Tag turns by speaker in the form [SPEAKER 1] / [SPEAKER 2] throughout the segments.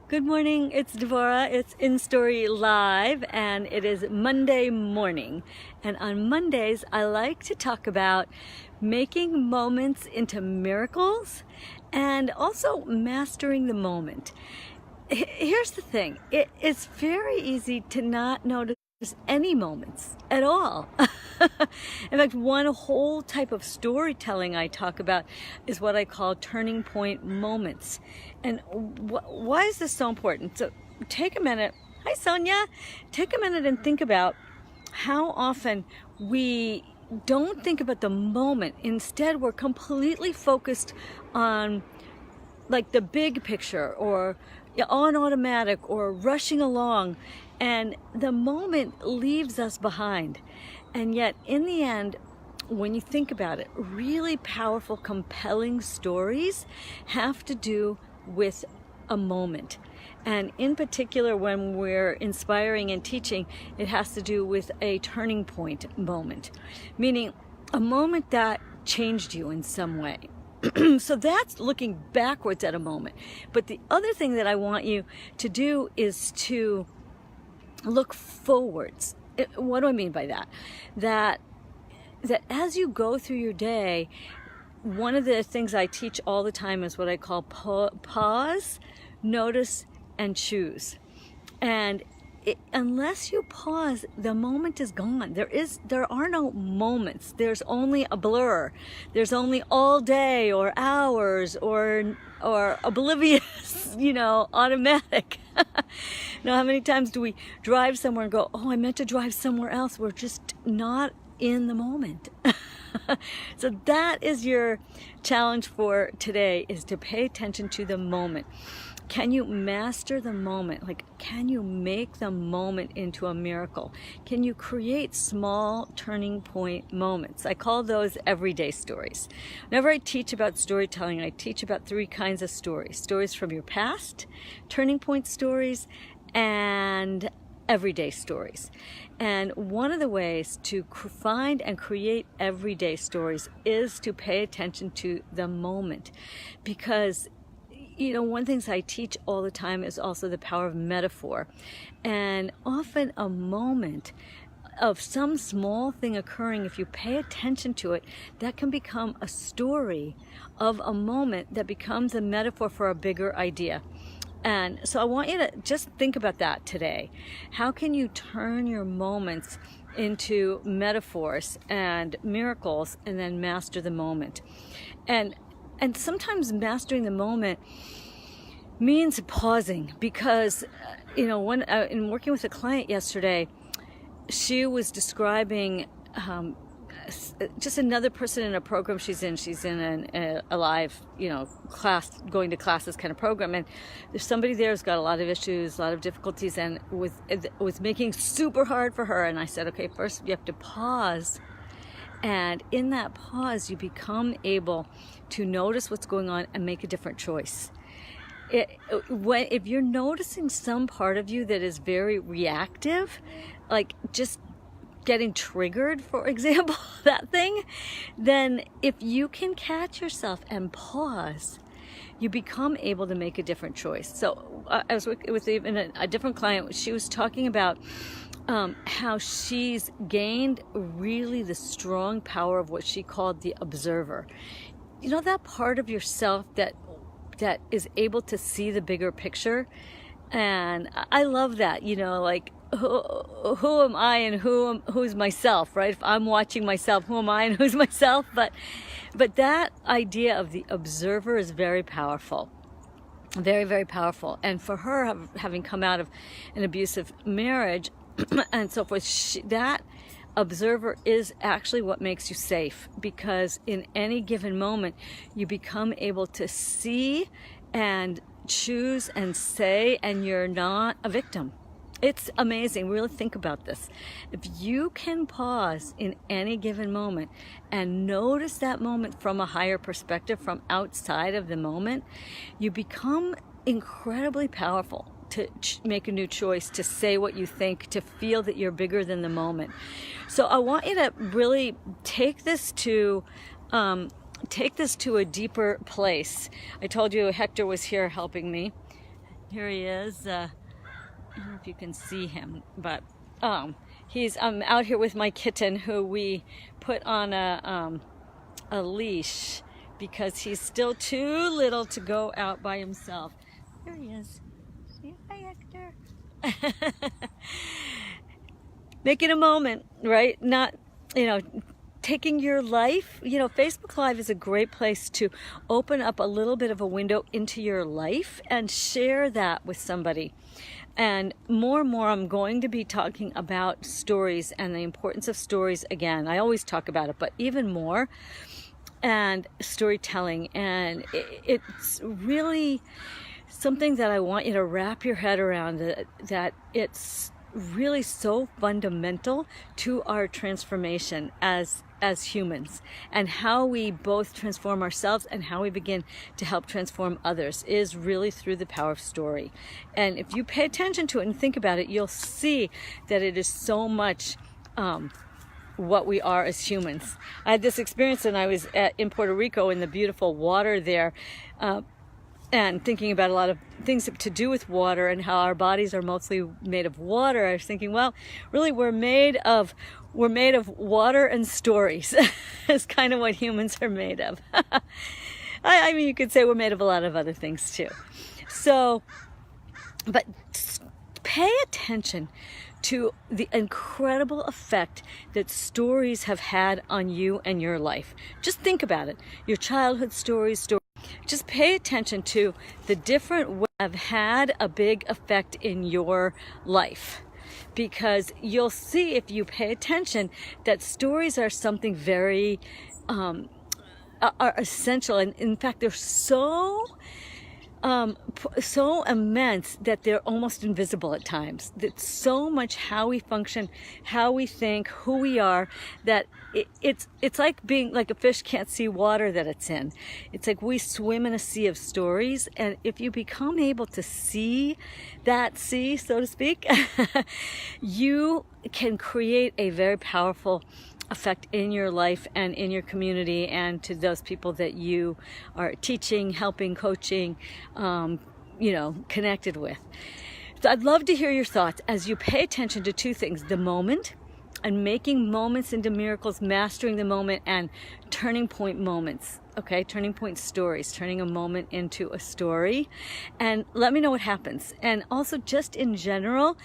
[SPEAKER 1] Good morning, it's Devorah. It's InStory Live, and it is Monday morning. And on Mondays, I like to talk about making moments into miracles and also mastering the moment. Here's the thing. It's very easy to not notice any moments at all. In fact, one whole type of storytelling I talk about is what I call turning point moments. And why is this so important? So take a minute. Hi, Sonia. Take a minute and think about how often we don't think about the moment. Instead, we're completely focused on like the big picture, or on automatic, or rushing along, and the moment leaves us behind. And yet in the end, when you think about it, really powerful, compelling stories have to do with a moment. And in particular, when we're inspiring and teaching, it has to do with a turning point moment, meaning a moment that changed you in some way. So that's looking backwards at a moment. But the other thing that I want you to do is to look forwards. What do I mean by that? That as you go through your day, one of the things I teach all the time is what I call pause, notice, and choose. And unless you pause, the moment is gone. There are no moments. There's only a blur. There's only all day, or hours, or oblivious, automatic. Now, how many times do we drive somewhere and go, oh, I meant to drive somewhere else? We're just not in the moment. So that is your challenge for today, is to pay attention to the moment. Can you master the moment? Like, can you make the moment into a miracle? Can you create small turning point moments? I call those everyday stories. Whenever I teach about storytelling, I teach about three kinds of stories. Stories from your past, turning point stories, and everyday stories. And one of the ways to find and create everyday stories is to pay attention to the moment. Because one of the things I teach all the time is also the power of metaphor. And often a moment of some small thing occurring, if you pay attention to it, that can become a story of a moment that becomes a metaphor for a bigger idea. And so I want you to just think about that today. How can you turn your moments into metaphors and miracles, and then master the moment? And sometimes mastering the moment means pausing, because, when in working with a client yesterday, she was describing just another person in a program she's in. She's in a live, class, going to classes kind of program, and there's somebody there who's got a lot of issues, a lot of difficulties, and it was making super hard for her. And I said, okay, first you have to pause. And in that pause, you become able to notice what's going on and make a different choice. If you're noticing some part of you that is very reactive, like just getting triggered, for example, that thing, then if you can catch yourself and pause, you become able to make a different choice. So I was with even a different client. She was talking about how she's gained really the strong power of what she called the observer. That part of yourself that is able to see the bigger picture. And I love that, like, who am I and who's myself, right? If I'm watching myself, who am I and who's myself? But that idea of the observer is very powerful. Very, very powerful. And for her, having come out of an abusive marriage and so forth, that observer is actually what makes you safe, because in any given moment, you become able to see and choose and say, and you're not a victim. It's amazing. Really think about this. If you can pause in any given moment and notice that moment from a higher perspective, from outside of the moment, you become incredibly powerful to make a new choice, to say what you think, to feel that you're bigger than the moment. So I want you to really take this to a deeper place. I told you Hector was here helping me. Here he is. I don't know if you can see him, but he's out here with my kitten, who we put on a leash because he's still too little to go out by himself. There he is. Hi, Hector. Making a moment, right? Not, taking your life. Facebook Live is a great place to open up a little bit of a window into your life and share that with somebody. And more I'm going to be talking about stories and the importance of stories again. I always talk about it, but even more, and storytelling. And it's really something that I want you to wrap your head around, that it's really so fundamental to our transformation as humans, and how we both transform ourselves and how we begin to help transform others is really through the power of story. And if you pay attention to it and think about it, you'll see that it is so much what we are as humans. I had this experience when I was in Puerto Rico, in the beautiful water there, and thinking about a lot of things to do with water and how our bodies are mostly made of water. I was thinking, well, really we're made of water and stories. Is kind of what humans are made of. I mean, you could say we're made of a lot of other things too. So, but pay attention to the incredible effect that stories have had on you and your life. Just think about it. Your childhood stories. Just pay attention to the different ways that have had a big effect in your life. Because you'll see, if you pay attention, that stories are something very, are essential. And in fact, they're so immense that they're almost invisible at times. That's so much how we function, how we think, who we are, that it's like being like a fish can't see water that it's in. It's like we swim in a sea of stories, and if you become able to see that sea, so to speak, you can create a very powerful effect in your life and in your community and to those people that you are teaching, helping, coaching, connected with. So I'd love to hear your thoughts as you pay attention to two things: the moment, and making moments into miracles, mastering the moment, and turning point moments. Okay, turning point stories, turning a moment into a story. And let me know what happens. And also, just in general,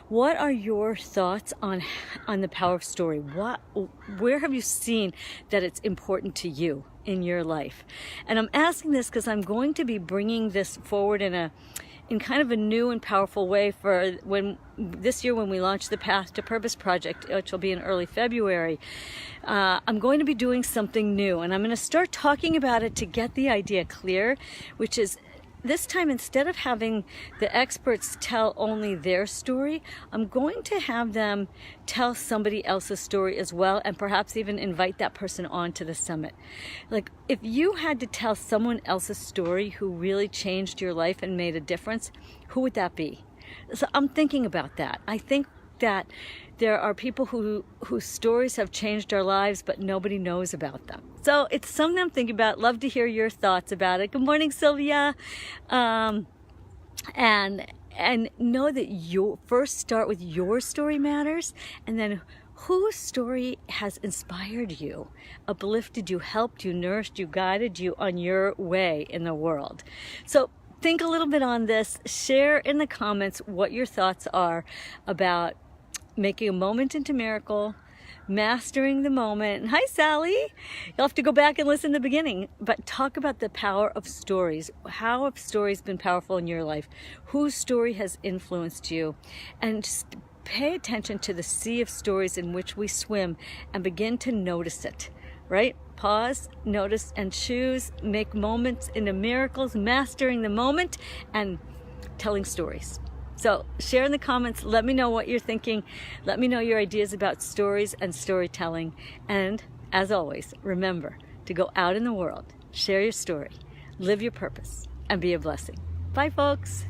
[SPEAKER 1] what are your thoughts on the power of story? Where have you seen that it's important to you in your life? And I'm asking this because I'm going to be bringing this forward in kind of a new and powerful way for this year when we launch the Path to Purpose project, which will be in early February. I'm going to be doing something new, and I'm going to start talking about it to get the idea clear, which is, this time, instead of having the experts tell only their story, I'm going to have them tell somebody else's story as well, and perhaps even invite that person on to the summit. Like, if you had to tell someone else's story who really changed your life and made a difference, who would that be? So I'm thinking about that. I think that there are people whose stories have changed our lives, but nobody knows about them. So it's something I'm thinking about. Love to hear your thoughts about it. Good morning, Sylvia. And know that you first start with your story matters, and then whose story has inspired you, uplifted you, helped you, nourished you, guided you on your way in the world. So think a little bit on this. Share in the comments what your thoughts are about making a moment into miracle, mastering the moment. Hi, Sally. You'll have to go back and listen to the beginning, but talk about the power of stories. How have stories been powerful in your life? Whose story has influenced you? And just pay attention to the sea of stories in which we swim and begin to notice it, right? Pause, notice, and choose. Make moments into miracles, mastering the moment, and telling stories. So share in the comments. Let me know what you're thinking. Let me know your ideas about stories and storytelling. And as always, remember to go out in the world, share your story, live your purpose, and be a blessing. Bye, folks.